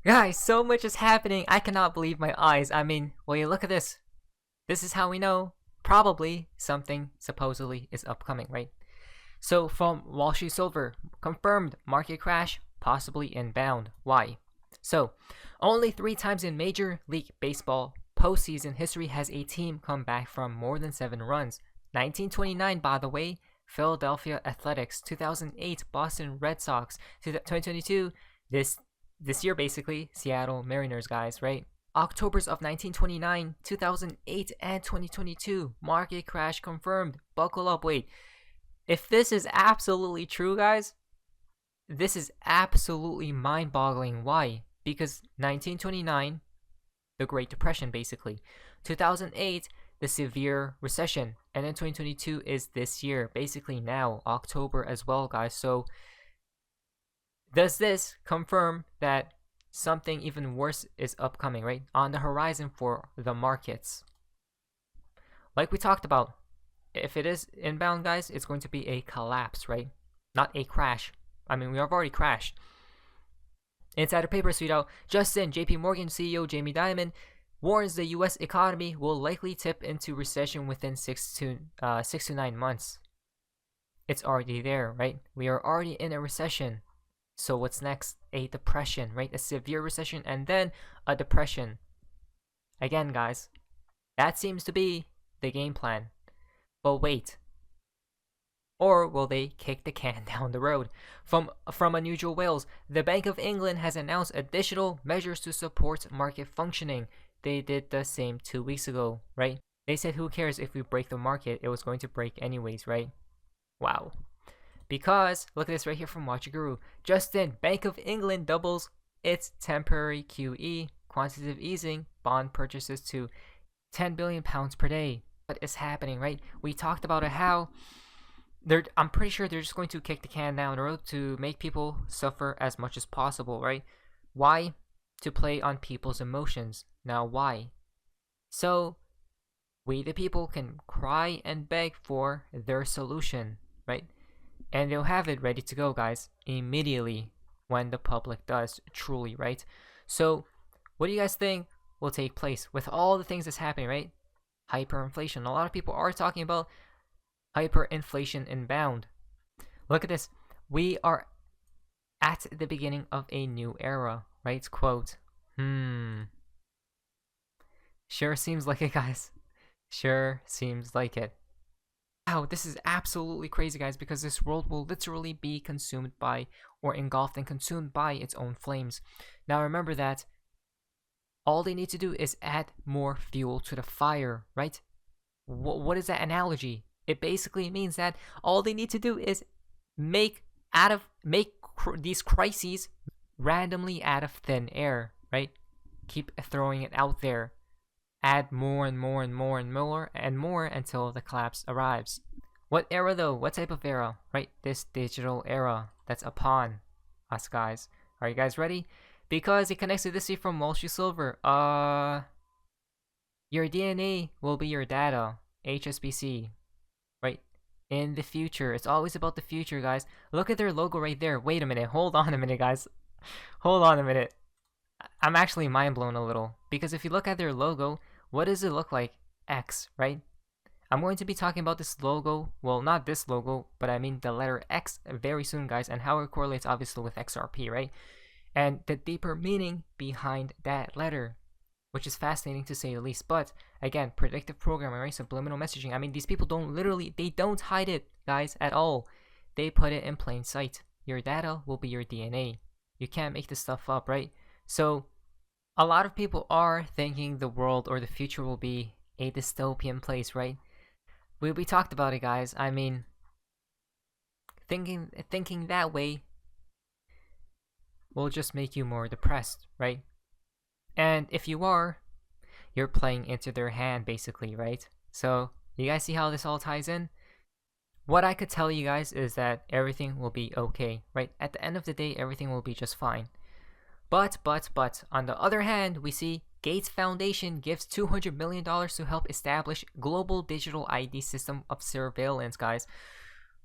Guys, so much is happening. I cannot believe my eyes. I mean, well, you look at this. This is how we know probably something supposedly is upcoming, right? So from Wall Street Silver, confirmed market crash, possibly inbound. Why? So, only 3 times in Major League Baseball postseason history has a team come back from more than 7 runs. 1929, by the way, Philadelphia Athletics. 2008, Boston Red Sox. 2022, this year basically, Seattle Mariners, guys, right? Octobers of 1929, 2008, and 2022. Market crash confirmed. Buckle up, wait. If this is absolutely true, guys, this is absolutely mind-boggling. Why? Because 1929, the Great Depression, basically. 2008, the severe recession. And then 2022 is this year, basically now, October as well, guys. So, does this confirm that something even worse is upcoming, right? On the horizon for the markets. Like we talked about, if it is inbound, guys, it's going to be a collapse, right? Not a crash. I mean, we have already crashed. Insider Papers tweet out, Justin, JP Morgan CEO Jamie Dimon warns the U.S. economy will likely tip into recession within 6 to 9 months. It's already there, right? We are already in a recession. So what's next? A depression, right? A severe recession and then a depression. Again, guys, that seems to be the game plan. But wait. Or will they kick the can down the road? From Unusual Whales, the Bank of England has announced additional measures to support market functioning. They did the same 2 weeks ago, right? They said who cares if we break the market, it was going to break anyways, right? Wow. Because, look at this right here from Watcher Guru. Justin, Bank of England doubles its temporary QE, quantitative easing, bond purchases to £10 billion per day. What is happening, right? We talked about how I'm pretty sure they're just going to kick the can down the road to make people suffer as much as possible, right? Why? To play on people's emotions. Now, why? So, we the people can cry and beg for their solution, right? And they'll have it ready to go, guys, immediately when the public does, truly, right? So, what do you guys think will take place with all the things that's happening, right? Hyperinflation. A lot of people are talking about hyperinflation inbound. Look at this. We are at the beginning of a new era, right? Quote, Sure seems like it, guys. Sure seems like it. Wow, this is absolutely crazy, guys, because this world will literally be consumed by, or engulfed and consumed by, its own flames. Now remember that all they need to do is add more fuel to the fire, right? What is that analogy? It basically means that all they need to do is make these crises randomly out of thin air, right? Keep throwing it out there. Add more and more and more and more and more until the collapse arrives. What era though? What type of era? Right? This digital era that's upon us, guys. Are you guys ready? Because it connects to this from Wall Street Silver. Your DNA will be your data. HSBC. Right? In the future. It's always about the future, guys. Look at their logo right there. Wait a minute. Hold on a minute, guys. Hold on a minute. I'm actually mind blown a little. Because if you look at their logo, what does it look like? X, right? I'm going to be talking about this logo. Well, not this logo, but I mean the letter X very soon, guys, and how it correlates obviously with XRP, right? And the deeper meaning behind that letter, which is fascinating to say the least. But again, predictive programming, right? Subliminal messaging. I mean, these people they don't hide it, guys, at all. They put it in plain sight. Your data will be your DNA. You can't make this stuff up, right? So, a lot of people are thinking the world or the future will be a dystopian place, right? We talked about it, guys. I mean, thinking that way will just make you more depressed, right? And if you are, you're playing into their hand, basically, right? So, you guys see how this all ties in? What I could tell you guys is that everything will be okay, right? At the end of the day, everything will be just fine. But, on the other hand, we see Gates Foundation gives $200 million to help establish global digital ID system of surveillance, guys.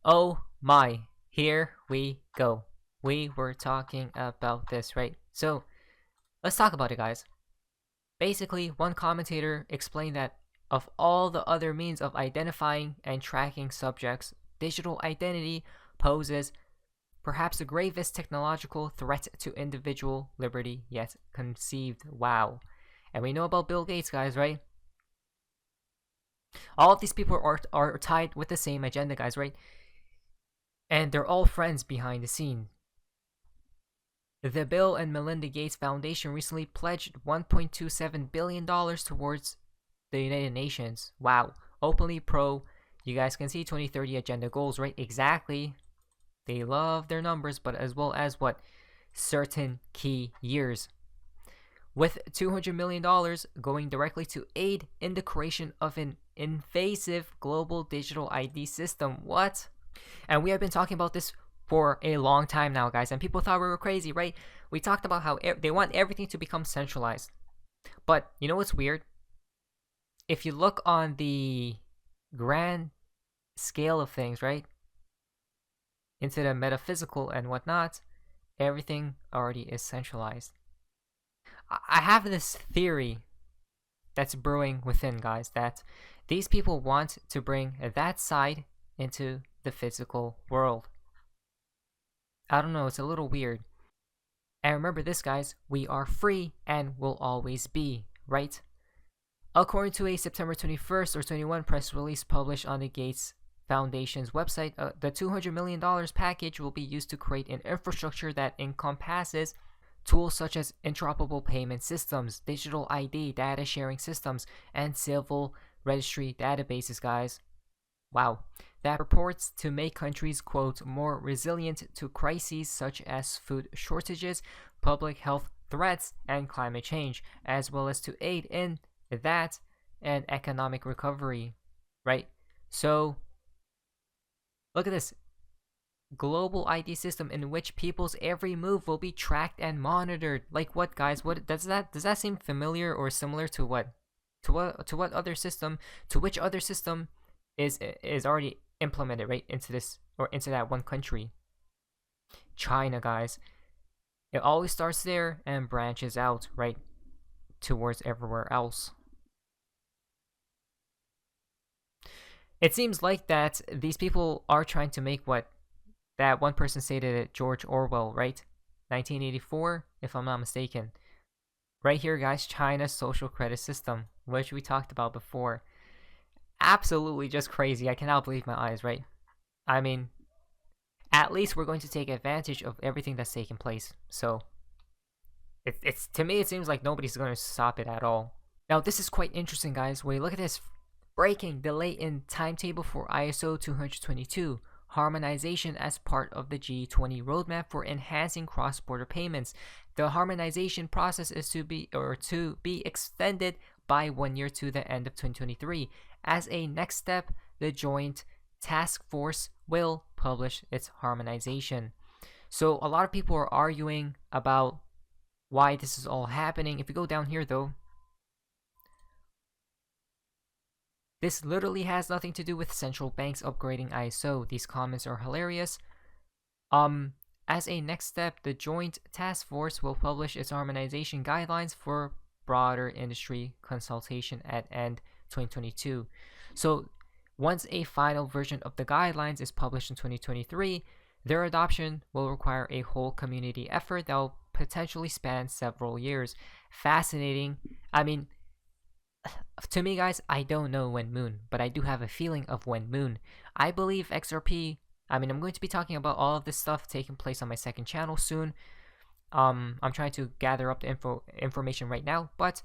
Oh my, here we go. We were talking about this, right? So, Let's talk about it, guys. Basically, one commentator explained that of all the other means of identifying and tracking subjects, digital identity poses perhaps the gravest technological threat to individual liberty yet conceived. Wow. And we know about Bill Gates, guys, right? All of these people are tied with the same agenda, guys, right? And they're all friends behind the scene. The Bill and Melinda Gates Foundation recently pledged $1.27 billion towards the United Nations. Wow. Openly pro. You guys can see 2030 agenda goals, right? Exactly. They love their numbers, but as well as what? Certain key years. With $200 million going directly to aid in the creation of an invasive global digital ID system. What? And we have been talking about this for a long time now, guys, and people thought we were crazy, right? We talked about how they want everything to become centralized. But you know what's weird? If you look on the grand scale of things, right? Into the metaphysical and whatnot, everything already is centralized. I have this theory that's brewing within, guys, that these people want to bring that side into the physical world. I don't know, it's a little weird. And remember this, guys, we are free and will always be, right? According to a September 21st or 21 press release published on the Gates Foundation's website, the $200 million package will be used to create an infrastructure that encompasses tools such as interoperable payment systems, digital ID data sharing systems, and civil registry databases, guys. Wow. That purports to make countries, quote, more resilient to crises such as food shortages, public health threats, and climate change, as well as to aid in that and economic recovery, right? So, look at this. Global ID system in which people's every move will be tracked and monitored. Like what, guys? What does that seem familiar or similar to what? To what other system? To which other system is already implemented right into this or into that one country? China, guys. It always starts there and branches out right towards everywhere else. It seems like that these people are trying to make what that one person stated it, George Orwell, right? 1984, if I'm not mistaken. Right here, guys, China's social credit system, which we talked about before. Absolutely just crazy. I cannot believe my eyes, right? I mean, at least we're going to take advantage of everything that's taking place. So, it's to me, it seems like nobody's going to stop it at all. Now, this is quite interesting, guys. When you look at this, breaking delay in timetable for ISO 222. Harmonization as part of the G20 roadmap for enhancing cross-border payments. The harmonization process is to be extended by 1 year to the end of 2023. As a next step, the joint task force will publish its harmonization. So a lot of people are arguing about why this is all happening. If you go down here though, this literally has nothing to do with central banks upgrading ISO. These comments are hilarious. As a next step, the Joint Task Force will publish its harmonization guidelines for broader industry consultation at end 2022. So, once a final version of the guidelines is published in 2023, their adoption will require a whole community effort that will potentially span several years. Fascinating. I mean, to me, guys, I don't know when moon, but I do have a feeling of when moon. I believe XRP. I'm going to be talking about all of this stuff taking place on my second channel soon. I'm trying to gather up the information right now, but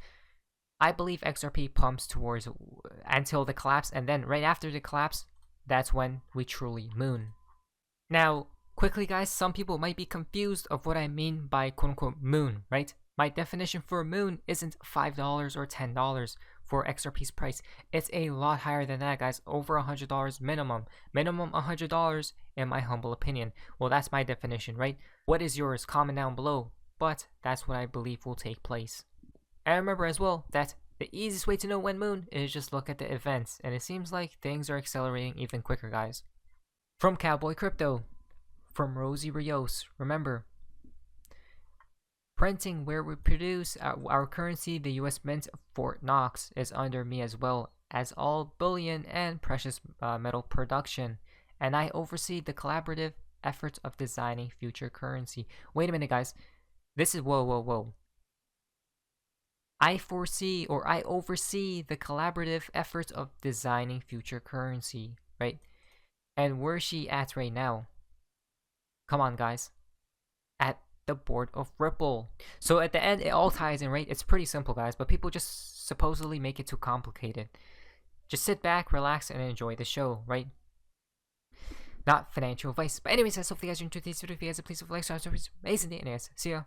I believe XRP pumps towards until the collapse, and then right after the collapse, that's when we truly moon. Now, quickly, guys, some people might be confused of what I mean by quote-unquote moon, right? My definition for moon isn't $5 or $10 for XRP's price. It's a lot higher than that, guys. Over $100 minimum. Minimum $100 in my humble opinion. Well, that's my definition, right? What is yours? Comment down below. But that's what I believe will take place. And remember as well that the easiest way to know when moon is just look at the events. And it seems like things are accelerating even quicker, guys. From Cowboy Crypto. From Rosie Rios. Remember, printing where we produce our currency, the US Mint of Fort Knox, is under me as well as all bullion and precious metal production, and I oversee the collaborative efforts of designing future currency. Wait a minute, guys. This is whoa. I oversee the collaborative efforts of designing future currency, right? And where's she at right now? Come on, guys. At the board of Ripple. So at the end, it all ties in, right? It's pretty simple, guys, but people just supposedly make it too complicated. Just sit back, relax, and enjoy the show, right? Not financial advice. But anyways, guys, hopefully you guys enjoyed today's video. If you guys, please like, subscribe, amazing day, and guys, see ya.